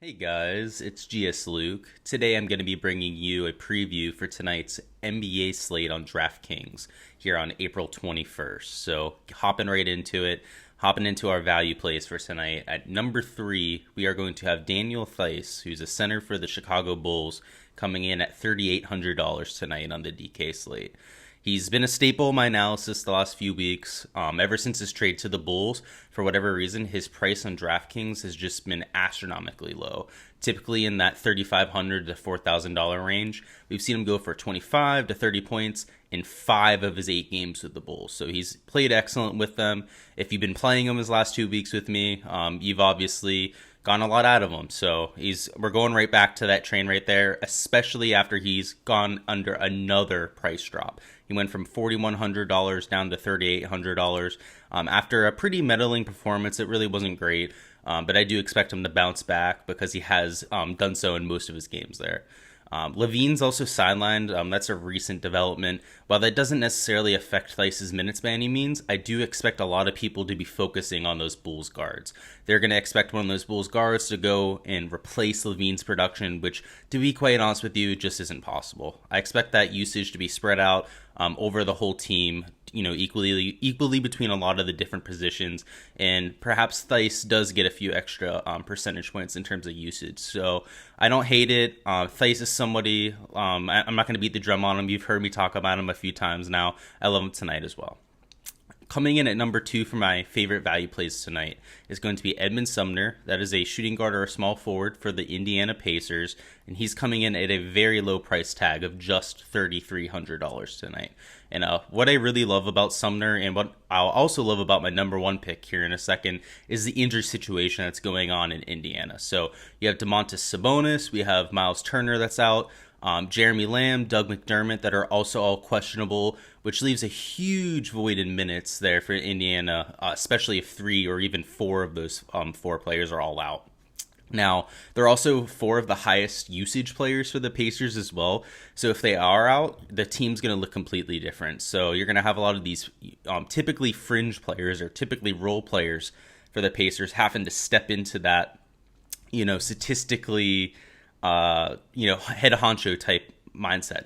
Hey guys, it's Gsluke. Today I'm going to be bringing you a preview for tonight's NBA slate on DraftKings here on April 21st. So hopping right into it, hopping into our value plays for tonight. At number 3, we are going to have Daniel Theis, who's a center for the Chicago Bulls, coming in at $3,800 tonight on the DK slate. He's been a staple in my analysis the last few weeks. Ever since his trade to the Bulls, for whatever reason, his price on DraftKings has just been astronomically low. Typically in that $3,500 to $4,000 range. We've seen him go for 25 to 30 points in 5 of his 8 games with the Bulls. So he's played excellent with them. If you've been playing him his last 2 weeks with me, you've obviously gotten a lot out of him. So we're going right back to that train right there, especially after he's gone under another price drop. He went from $4,100 down to $3,800 after a pretty meddling performance. It really wasn't great, but I do expect him to bounce back because he has done so in most of his games there. Levine's also sidelined. That's a recent development. While that doesn't necessarily affect Theis's minutes by any means, I do expect a lot of people to be focusing on those Bulls guards. They're going to expect one of those Bulls guards to go and replace Levine's production, which, to be quite honest with you, just isn't possible. I expect that usage to be spread out over the whole team, equally between a lot of the different positions, and perhaps Theis does get a few extra percentage points in terms of usage. So I don't hate it. Theis is somebody, I'm not going to beat the drum on him. You've heard me talk about him a few times now. I love him tonight as well. Coming in at number 2 for my favorite value plays tonight is going to be Edmond Sumner. That is a shooting guard or a small forward for the Indiana Pacers, and he's coming in at a very low price tag of just $3,300 tonight. And what I really love about Sumner, and what I'll also love about my number 1 pick here in a second, is the injury situation that's going on in Indiana. So you have Domantas Sabonis, we have Miles Turner that's out, Jeremy Lamb, Doug McDermott that are also all questionable, which leaves a huge void in minutes there for Indiana, especially if 3 or even 4 of those 4 players are all out. Now, they're also 4 of the highest usage players for the Pacers as well. So if they are out, the team's going to look completely different. So you're going to have a lot of these typically fringe players or typically role players for the Pacers having to step into that, statistically head honcho type mindset,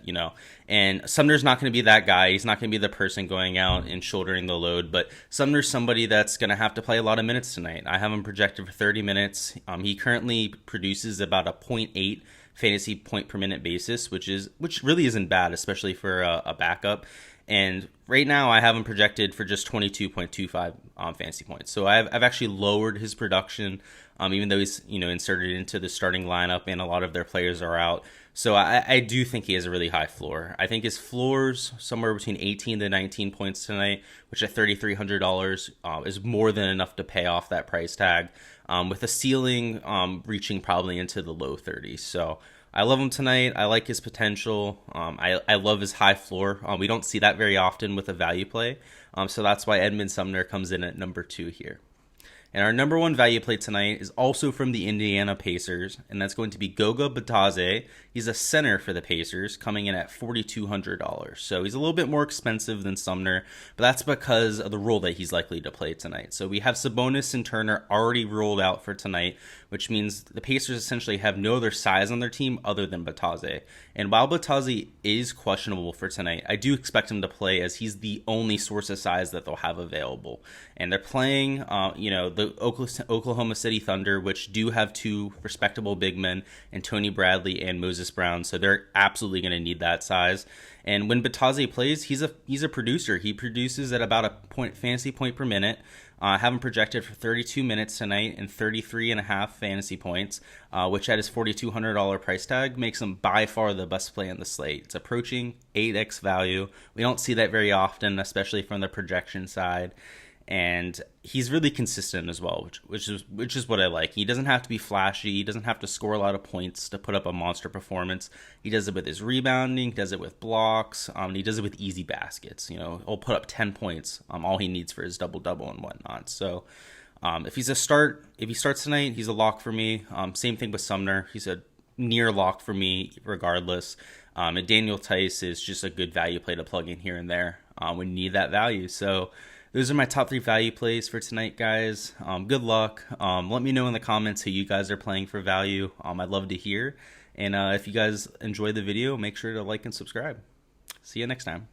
and Sumner's not going to be that guy. He's not going to be the person going out and shouldering the load, but Sumner's somebody that's going to have to play a lot of minutes tonight. I have him projected for 30 minutes. He currently produces about a 0.8 fantasy point per minute basis, which really isn't bad, especially for a backup. And right now I have him projected for just 22.25 fantasy points. So I've actually lowered his production, even though he's inserted into the starting lineup and a lot of their players are out. So I do think he has a really high floor. I think his floor's somewhere between 18 to 19 points tonight, which at $3,300 is more than enough to pay off that price tag, with a ceiling reaching probably into the low 30s. So I love him tonight. I like his potential. I love his high floor. We don't see that very often with a value play. So that's why Edmond Sumner comes in at number 2 here. And our number 1 value play tonight is also from the Indiana Pacers, and that's going to be Goga Bitadze. He's a center for the Pacers, coming in at $4,200. So he's a little bit more expensive than Sumner, but that's because of the role that he's likely to play tonight. So we have Sabonis and Turner already rolled out for tonight, which means the Pacers essentially have no other size on their team other than Bitadze. And while Bitadze is questionable for tonight, I do expect him to play as he's the only source of size that they'll have available. And they're playing, the Oklahoma City Thunder, which do have 2 respectable big men, and Tony Bradley and Moses Brown. So they're absolutely going to need that size. And when Bitadze plays, he's a producer. He produces at about a fantasy point per minute. I have him projected for 32 minutes tonight and 33.5 fantasy points, which at his $4,200 price tag makes him by far the best play on the slate. It's approaching 8x value. We don't see that very often, especially from the projection side. And he's really consistent as well, which is what I like. He doesn't have to be flashy. He doesn't have to score a lot of points to put up a monster performance. He does it with his rebounding. He does it with blocks. And he does it with easy baskets. He'll put up 10 points. All he needs for his double-double and whatnot. So if he starts tonight, he's a lock for me. Same thing with Sumner. He's a near lock for me regardless. And Daniel Theis is just a good value play to plug in here and there when you need that value. So those are my top 3 value plays for tonight, guys. Good luck. Let me know in the comments who you guys are playing for value. I'd love to hear. And if you guys enjoyed the video, make sure to like and subscribe. See you next time.